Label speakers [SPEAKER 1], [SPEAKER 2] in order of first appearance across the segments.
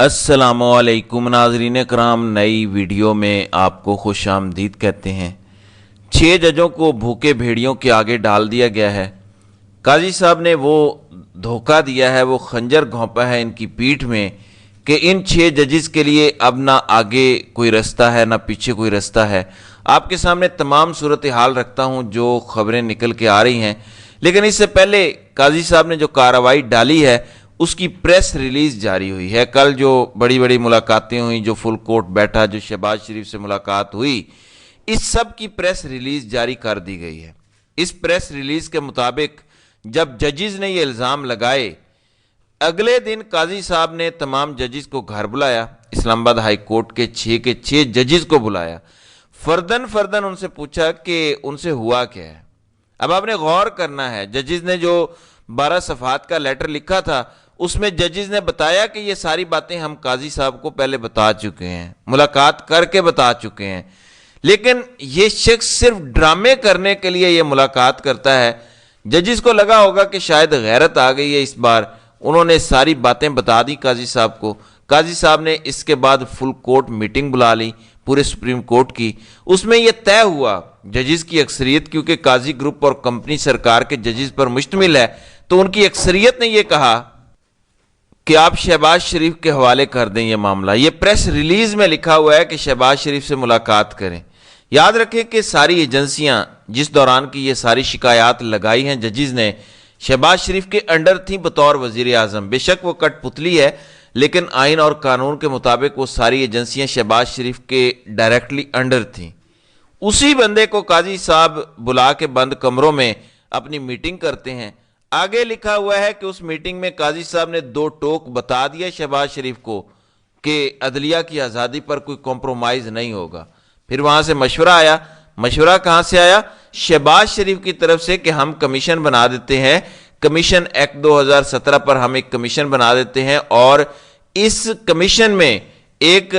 [SPEAKER 1] السلام علیکم ناظرین کرام، نئی ویڈیو میں آپ کو خوش آمدید کہتے ہیں۔ 6 ججوں کو بھوکے بھیڑیوں کے آگے ڈال دیا گیا ہے۔ قاضی صاحب نے وہ دھوکہ دیا ہے، وہ خنجر گھونپا ہے ان کی پیٹھ میں کہ ان 6 ججز کے لیے اب نہ آگے کوئی رستہ ہے نہ پیچھے کوئی رستہ ہے۔ آپ کے سامنے تمام صورتحال رکھتا ہوں جو خبریں نکل کے آ رہی ہیں، لیکن اس سے پہلے قاضی صاحب نے جو کارروائی ڈالی ہے اس کی پریس ریلیز جاری ہوئی ہے۔ کل جو بڑی بڑی ملاقاتیں ہوئیں، جو فل کورٹ بیٹھا، جو شہباز شریف سے ملاقات ہوئی، اس سب کی پریس ریلیز جاری کر دی گئی ہے۔ اس پریس ریلیز کے مطابق جب ججز نے یہ الزام لگائے، اگلے دن قاضی صاحب نے تمام ججز کو گھر بلایا، اسلام آباد ہائی کورٹ کے 6 ججز کو بلایا، فردن ان سے پوچھا کہ ان سے ہوا کیا ہے۔ اب آپ نے غور کرنا ہے، ججز نے جو 12 صفحات کا لیٹر لکھا تھا اس میں ججز نے بتایا کہ یہ ساری باتیں ہم قاضی صاحب کو پہلے بتا چکے ہیں، ملاقات کر کے بتا چکے ہیں، لیکن یہ شخص صرف ڈرامے کرنے کے لیے یہ ملاقات کرتا ہے۔ ججز کو لگا ہوگا کہ شاید غیرت آ گئی ہے اس بار، انہوں نے ساری باتیں بتا دی قاضی صاحب کو۔ قاضی صاحب نے اس کے بعد فل کورٹ میٹنگ بلا لی پورے سپریم کورٹ کی، اس میں یہ طے ہوا، ججز کی اکثریت، کیونکہ قاضی گروپ اور کمپنی سرکار کے ججز پر مشتمل ہے، تو ان کی اکثریت نے یہ کہا کہ آپ شہباز شریف کے حوالے کر دیں یہ معاملہ۔ یہ پریس ریلیز میں لکھا ہوا ہے کہ شہباز شریف سے ملاقات کریں۔ یاد رکھیں کہ ساری ایجنسیاں جس دوران کی یہ ساری شکایات لگائی ہیں ججز نے، شہباز شریف کے انڈر تھیں بطور وزیر اعظم۔ بے شک وہ کٹ پتلی ہے، لیکن آئین اور قانون کے مطابق وہ ساری ایجنسیاں شہباز شریف کے ڈائریکٹلی انڈر تھیں۔ اسی بندے کو قاضی صاحب بلا کے بند کمروں میں اپنی میٹنگ کرتے ہیں۔ آگے لکھا ہوا ہے کہ اس میٹنگ میں قاضی صاحب نے 2 ٹوک بتا دیا شہباز شریف کو کہ عدلیہ کی آزادی پر کوئی کمپرومائز نہیں ہوگا۔ پھر وہاں سے مشورہ آیا۔ مشورہ کہاں سے آیا؟ شہباز شریف کی طرف سے کہ ہم کمیشن بنا دیتے ہیں، کمیشن ایکٹ 2017 پر ہم ایک کمیشن بنا دیتے ہیں، اور اس کمیشن میں ایک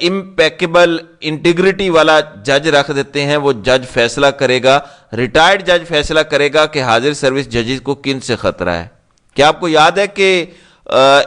[SPEAKER 1] امپیکیبل انٹیگریٹی والا جج رکھ دیتے ہیں۔ وہ جج فیصلہ کرے گا، ریٹائرڈ جج فیصلہ کرے گا کہ حاضر سروس ججز کو کن سے خطرہ ہے۔ کیا آپ کو یاد ہے کہ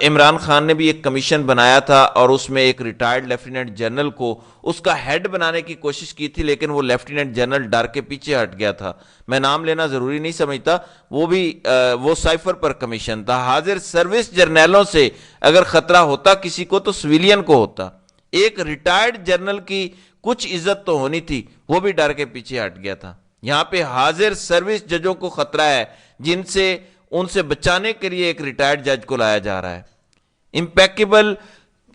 [SPEAKER 1] عمران خان نے بھی ایک کمیشن بنایا تھا اور اس میں ایک ریٹائرڈ لیفٹیننٹ جنرل کو اس کا ہیڈ بنانے کی کوشش کی تھی، لیکن وہ لیفٹیننٹ جنرل ڈر کے پیچھے ہٹ گیا تھا۔ میں نام لینا ضروری نہیں سمجھتا، وہ سائفر پر کمیشن تھا۔ حاضر سروس جرنیلوں سے اگر خطرہ ہوتا کسی کو تو سویلین کو ہوتا۔ ایک ریٹائرڈ جنرل کی کچھ عزت تو ہونی تھی، وہ بھی ڈر کے پیچھے ہٹ گیا تھا۔ یہاں پہ حاضر سروس ججوں کو خطرہ ہے، ان سے بچانے کے لیے ایک ریٹائرڈ جج کو لایا جا رہا ہے۔ امپیکیبل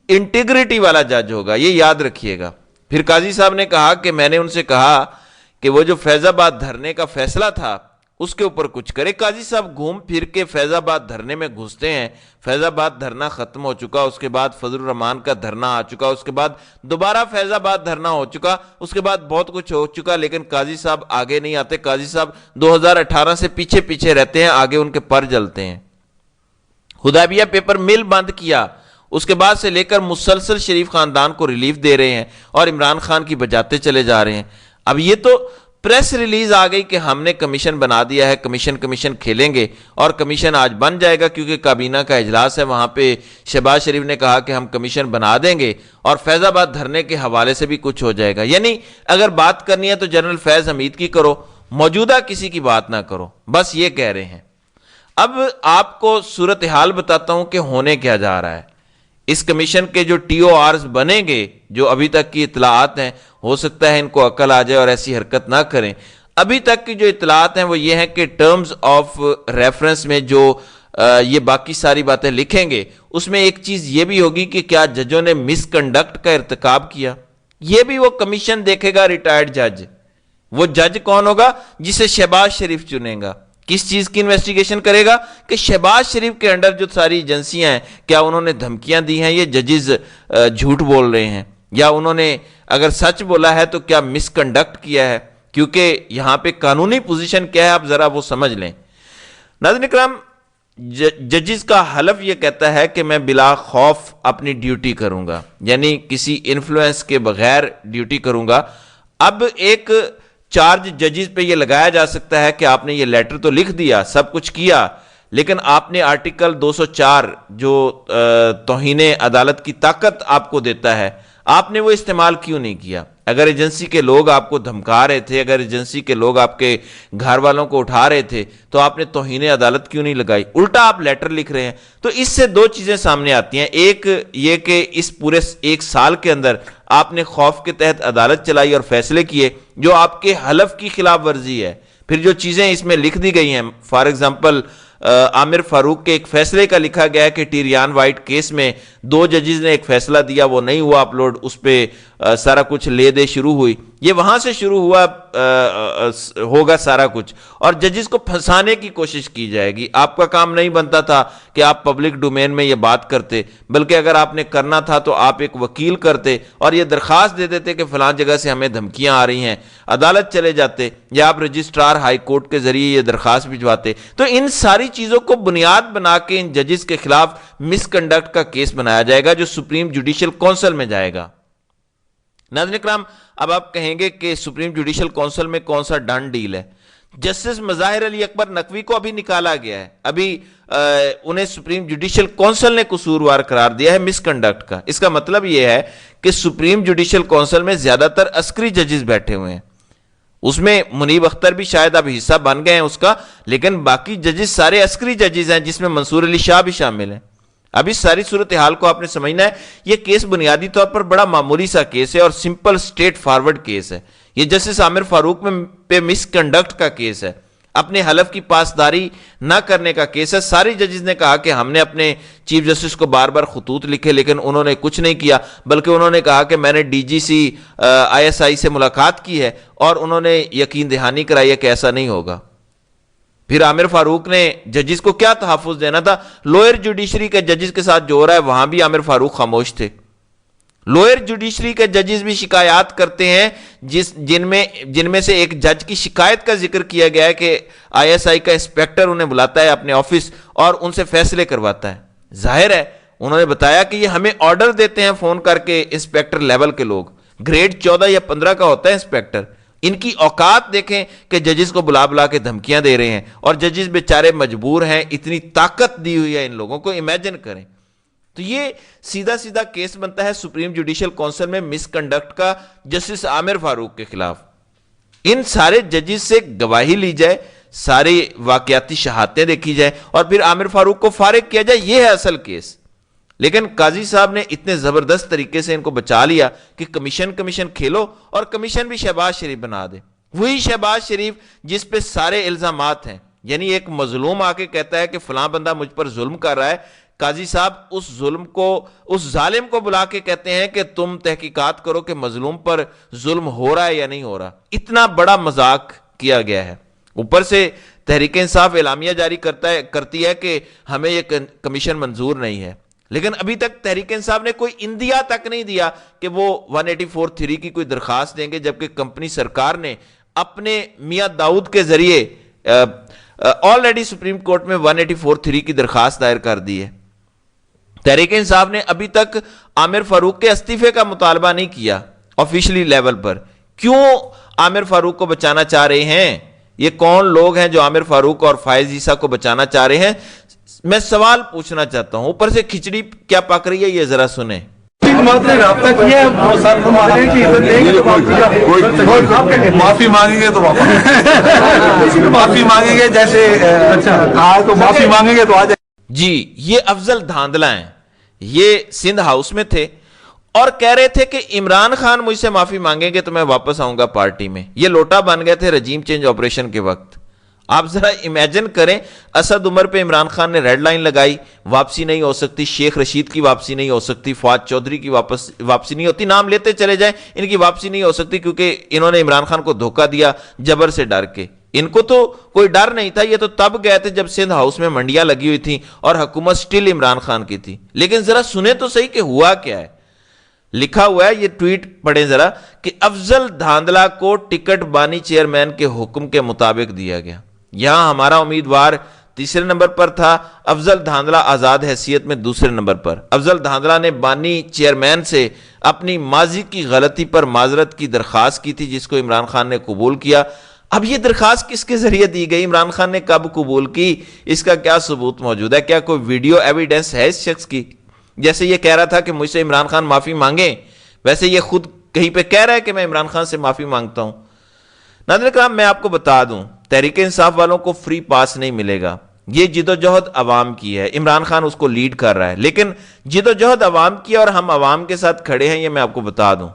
[SPEAKER 1] انٹیگریٹی والا جج ہوگا، یہ یاد رکھیے گا۔ پھر قاضی صاحب نے کہا کہ میں نے ان سے کہا کہ وہ جو فیض آباد دھرنے کا فیصلہ تھا اس کے اوپر کچھ کرے۔ قاضی صاحب گھوم پھر کے فیض آباد دھرنے میں گھستے ہیں۔ فیض آباد دھرنا ختم ہو چکا، اس کے بعد فضل الرحمان کا دھرنا آ چکا، اس کے بعد دوبارہ فیض آباد دھرنا ہو چکا، اس کے بعد بہت کچھ ہو چکا، لیکن قاضی صاحب آگے نہیں آتے۔ قاضی صاحب 2018 سے پیچھے رہتے ہیں، آگے ان کے پر جلتے ہیں۔ حدیبیہ پیپر مل بند کیا، اس کے بعد سے لے کر مسلسل شریف خاندان کو ریلیف دے رہے ہیں اور عمران خان کی بجاتے چلے جا رہے ہیں۔ اب یہ تو پریس ریلیز آ گئی کہ ہم نے کمیشن بنا دیا ہے، کمیشن کھیلیں گے، اور کمیشن آج بن جائے گا کیونکہ کابینہ کا اجلاس ہے۔ وہاں پہ شہباز شریف نے کہا کہ ہم کمیشن بنا دیں گے اور فیض آباد دھرنے کے حوالے سے بھی کچھ ہو جائے گا۔ یعنی اگر بات کرنی ہے تو جنرل فیض حمید کی کرو، موجودہ کسی کی بات نہ کرو، بس یہ کہہ رہے ہیں۔ اب آپ کو صورتحال بتاتا ہوں کہ ہونے کیا جا رہا ہے۔ اس کمیشن کے جو ٹی او آرز بنیں گے، جو ابھی تک کی اطلاعات ہیں، ہو سکتا ہے ان کو عقل آ جائے اور ایسی حرکت نہ کریں۔ ابھی تک کی جو اطلاعات ہیں وہ یہ ہیں کہ ٹرمز آف ریفرنس میں جو یہ باقی ساری باتیں لکھیں گے، اس میں ایک چیز یہ بھی ہوگی کہ کیا ججوں نے مس کنڈکٹ کا ارتکاب کیا۔ یہ بھی وہ کمیشن دیکھے گا، ریٹائرڈ جج۔ وہ جج کون ہوگا؟ جسے شہباز شریف چنے گا۔ کس چیز کی انویسٹیگیشن کرے گا؟ کہ شہباز شریف کے انڈر جو ساری ایجنسیاں ہیں، کیا انہوں نے دھمکیاں دی ہیں، یہ ججز جھوٹ بول رہے ہیں، یا انہوں نے اگر سچ بولا ہے تو کیا مس کنڈکٹ کیا ہے؟ کیونکہ یہاں پہ قانونی پوزیشن کیا ہے آپ ذرا وہ سمجھ لیں۔ ناظرین اکرام، ججز کا حلف یہ کہتا ہے کہ میں بلا خوف اپنی ڈیوٹی کروں گا، یعنی کسی انفلوئنس کے بغیر ڈیوٹی کروں گا۔ اب ایک چارج ججز پہ یہ لگایا جا سکتا ہے کہ آپ نے یہ لیٹر تو لکھ دیا، سب کچھ کیا، لیکن آپ نے آرٹیکل 204 جو توہین عدالت کی طاقت آپ کو دیتا ہے، آپ نے وہ استعمال کیوں نہیں کیا؟ اگر ایجنسی کے لوگ آپ کو دھمکا رہے تھے، اگر ایجنسی کے لوگ آپ کے گھر والوں کو اٹھا رہے تھے، تو آپ نے توہین عدالت کیوں نہیں لگائی؟ الٹا آپ لیٹر لکھ رہے ہیں۔ تو اس سے دو چیزیں سامنے آتی ہیں، ایک یہ کہ اس پورے ایک سال کے اندر آپ نے خوف کے تحت عدالت چلائی اور فیصلے کیے جو آپ کے حلف کی خلاف ورزی ہے۔ پھر جو چیزیں اس میں لکھ دی گئی ہیں، فار ایگزامپل عامر فاروق کے ایک فیصلے کا لکھا گیا ہے کہ ٹیریان وائٹ کیس میں 2 ججز نے ایک فیصلہ دیا، وہ نہیں ہوا اپلوڈ، اس پہ سارا کچھ لے دے شروع ہوئی، یہ وہاں سے شروع ہوا ہوگا سارا کچھ، اور ججز کو پھنسانے کی کوشش کی جائے گی۔ آپ کا کام نہیں بنتا تھا کہ آپ پبلک ڈومین میں یہ بات کرتے، بلکہ اگر آپ نے کرنا تھا تو آپ ایک وکیل کرتے اور یہ درخواست دے دیتے کہ فلاں جگہ سے ہمیں دھمکیاں آ رہی ہیں، عدالت چلے جاتے، یا آپ رجسٹرار ہائی کورٹ کے ذریعے یہ درخواست بھجواتے۔ تو ان ساری چیزوں کو بنیاد بنا کے ان ججز کے خلاف مس کنڈکٹ کا کیس بنایا جائے گا جو سپریم جوڈیشل کونسل میں جائے گا۔ ناظرین کرام، اب آپ کہیں گے کہ سپریم جوڈیشل کونسل میں کون سا ڈن ڈیل ہے؟ جسٹس مظاہر علی اکبر نقوی کو ابھی نکالا گیا ہے، ابھی انہیں سپریم جوڈیشل کونسل نے قصوروار قرار دیا ہے مس کنڈکٹ کا۔ اس کا مطلب یہ ہے کہ سپریم جوڈیشل کونسل میں زیادہ تر عسکری ججز بیٹھے ہوئے ہیں، اس میں منیب اختر بھی شاید اب حصہ بن گئے ہیں اس کا، لیکن باقی ججز سارے عسکری ججز ہیں، جس میں منصور علی شاہ بھی شامل ہیں۔ اب اس ساری صورتحال کو آپ نے سمجھنا ہے، یہ کیس بنیادی طور پر بڑا معمولی سا کیس ہے اور سمپل سٹریٹ فارورڈ کیس ہے۔ یہ جسٹس عامر فاروق پہ مس کنڈکٹ کا کیس ہے، اپنے حلف کی پاسداری نہ کرنے کا کیس ہے۔ ساری ججز نے کہا کہ ہم نے اپنے چیف جسٹس کو بار بار خطوط لکھے لیکن انہوں نے کچھ نہیں کیا، بلکہ انہوں نے کہا کہ میں نے ڈی جی سی ISI سے ملاقات کی ہے اور انہوں نے یقین دہانی کرائی ہے کہ ایسا نہیں ہوگا۔ پھر عامر فاروق نے ججز کو کیا تحفظ دینا تھا؟ لوئر جوڈیشری کے ججز کے ساتھ جو ہو رہا ہے وہاں بھی عامر فاروق خاموش تھے۔ لوئر جوڈیشری کے ججز بھی شکایات کرتے ہیں جن میں سے ایک جج کی شکایت کا ذکر کیا گیا ہے کہ ISI کا انسپیکٹر انہیں بلاتا ہے اپنے آفس اور ان سے فیصلے کرواتا ہے۔ ظاہر ہے انہوں نے بتایا کہ یہ ہمیں آرڈر دیتے ہیں فون کر کے انسپیکٹر لیول کے لوگ، گریڈ 14 یا 15 کا ہوتا ہے انسپیکٹر۔ ان کی اوقات دیکھیں کہ ججز کو بلا بلا کے دھمکیاں دے رہے ہیں اور ججز بیچارے مجبور ہیں، اتنی طاقت دی ہوئی ہے ان لوگوں کو، امیجن کریں۔ تو یہ سیدھا سیدھا کیس بنتا ہے سپریم جوڈیشل کونسل میں مس کنڈکٹ کا جسٹس عامر فاروق کے خلاف۔ ان سارے ججز سے گواہی لی جائے، سارے واقعاتی شہادتیں دیکھی جائے اور پھر عامر فاروق کو فارغ کیا جائے، یہ ہے اصل کیس۔ لیکن قاضی صاحب نے اتنے زبردست طریقے سے ان کو بچا لیا کہ کمیشن کھیلو اور کمیشن بھی شہباز شریف بنا دے، وہی شہباز شریف جس پہ سارے الزامات ہیں۔ یعنی ایک مظلوم آ کے کہتا ہے کہ فلاں بندہ مجھ پر ظلم کر رہا ہے، قاضی صاحب اس ظالم کو بلا کے کہتے ہیں کہ تم تحقیقات کرو کہ مظلوم پر ظلم ہو رہا ہے یا نہیں ہو رہا۔ اتنا بڑا مذاق کیا گیا ہے۔ اوپر سے تحریک انصاف اعلامیہ جاری کرتی ہے کہ ہمیں یہ کمیشن منظور نہیں ہے، لیکن ابھی تک تحریک انصاف نے کوئی اندیا تک نہیں دیا کہ وہ 184(3) کی کوئی درخواست دیں گے، جبکہ کمپنی سرکار نے اپنے میاں داؤد کے ذریعے آلریڈی سپریم کورٹ میں 184(3) کی درخواست دائر کر دی ہے۔ تحریک انصاف نے ابھی تک عامر فاروق کے استعفے کا مطالبہ نہیں کیا آفیشلی لیول پر۔ کیوں عامر فاروق کو بچانا چاہ رہے ہیں؟ یہ کون لوگ ہیں جو عامر فاروق اور فائز عیسیٰ کو بچانا چاہ رہے ہیں؟ میں سوال پوچھنا چاہتا ہوں، اوپر سے کھچڑی کیا پک رہی ہے یہ ذرا سنیں۔
[SPEAKER 2] رابطہ کیا ہے، معافی مانگیں گے تو معافی مانگیں گے، جیسے کہا تو معافی مانگیں گے تو آ جائیں۔
[SPEAKER 1] جی، یہ افضل دھاندلا ہیں، یہ سندھ ہاؤس میں تھے اور کہہ رہے تھے کہ عمران خان مجھ سے معافی مانگیں گے تو میں واپس آؤں گا پارٹی میں۔ یہ لوٹا بن گئے تھے رجیم چینج آپریشن کے وقت۔ آپ ذرا امیجن کریں، اسد عمر پہ عمران خان نے ریڈ لائن لگائی، واپسی نہیں ہو سکتی، شیخ رشید کی واپسی نہیں ہو سکتی، فواد چودھری کی واپسی نہیں ہوتی، نام لیتے چلے جائیں، ان کی واپسی نہیں ہو سکتی کیونکہ انہوں نے عمران خان کو دھوکہ دیا جبر سے ڈر کے۔ ان کو تو کوئی ڈر نہیں تھا، یہ تو تب گئے تھے جب سندھ ہاؤس میں منڈیاں لگی ہوئی تھیں اور حکومت سٹل عمران خان کی تھی۔ لیکن ذرا سنیں تو صحیح کہ ہوا کیا ہے۔ لکھا ہوا ہے، یہ ٹویٹ پڑھیں ذرا، کہ افضل دھاندلا کو ٹکٹ بانی چیئرمین کے حکم کے مطابق دیا گیا۔ یہاں ہمارا امیدوار 3 نمبر پر تھا، افضل دھاندلا آزاد حیثیت میں 2 نمبر پر۔ افضل دھاندلا نے بانی چیئرمین سے اپنی ماضی کی غلطی پر معذرت کی درخواست کی تھی جس کو عمران خان نے قبول کیا۔ اب یہ درخواست کس کے ذریعے دی گئی, عمران خان نے کب قبول کی, اس کا کیا ثبوت موجود ہے؟ کیا کوئی ویڈیو ایویڈنس ہے اس شخص کی؟ جیسے یہ کہہ رہا تھا کہ مجھ سے عمران خان معافی مانگیں, ویسے یہ خود کہیں پہ کہہ رہا ہے کہ میں عمران خان سے معافی مانگتا ہوں. ناظرین کرام, میں آپ کو بتا دوں, تحریک انصاف والوں کو فری پاس نہیں ملے گا. یہ جدوجہد عوام کی ہے, عمران خان اس کو لیڈ کر رہا ہے, لیکن جدوجہد عوام کی ہے اور ہم عوام کے ساتھ کھڑے ہیں, یہ میں آپ کو بتا دوں.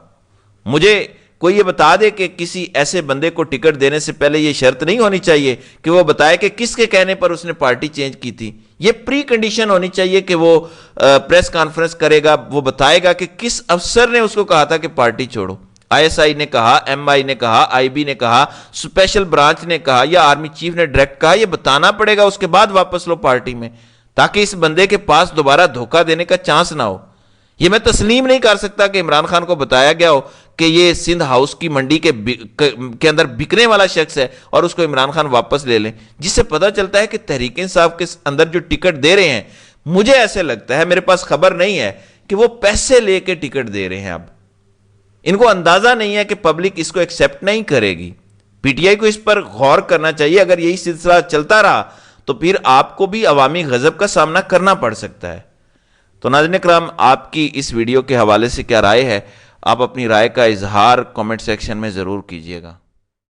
[SPEAKER 1] مجھے کوئی یہ بتا دے کہ کسی ایسے بندے کو ٹکٹ دینے سے پہلے یہ شرط نہیں ہونی چاہیے کہ وہ بتائے کہ کس کے کہنے پر اس نے پارٹی چینج کی تھی. یہ پری کنڈیشن ہونی چاہیے کہ وہ پریس کانفرنس کرے گا, وہ بتائے گا کہ کس افسر نے اس کو کہا تھا کہ پارٹی چھوڑو. آئی ایس آئی نے کہا, ایم آئی نے کہا, آئی بی نے کہا, اسپیشل برانچ نے کہا, یا آرمی چیف نے ڈائریکٹ کہا. یہ بتانا پڑے گا, اس کے بعد واپس لو پارٹی میں, تاکہ اس بندے کے پاس دوبارہ دھوکہ دینے کا چانس نہ ہو. یہ میں تسلیم نہیں کر سکتا کہ عمران خان کو بتایا گیا ہو کہ یہ سندھ ہاؤس کی منڈی کے اندر بکنے والا شخص ہے اور اس کو عمران خان واپس لے لیں, جس سے پتہ چلتا ہے کہ تحریک انصاف کے اندر جو ٹکٹ دے رہے ہیں, مجھے ایسے لگتا ہے, میرے پاس خبر نہیں ہے, کہ وہ پیسے لے کے ٹکٹ دے رہے ہیں. اب ان کو اندازہ نہیں ہے کہ پبلک اس کو ایکسیپٹ نہیں کرے گی. پی ٹی آئی کو اس پر غور کرنا چاہیے. اگر یہی سلسلہ چلتا رہا تو پھر آپ کو بھی عوامی غضب کا سامنا کرنا پڑ سکتا ہے. تو ناظرین کرام, آپ کی اس ویڈیو کے حوالے سے کیا رائے ہے؟ آپ اپنی رائے کا اظہار کامنٹ سیکشن میں ضرور کیجیے گا.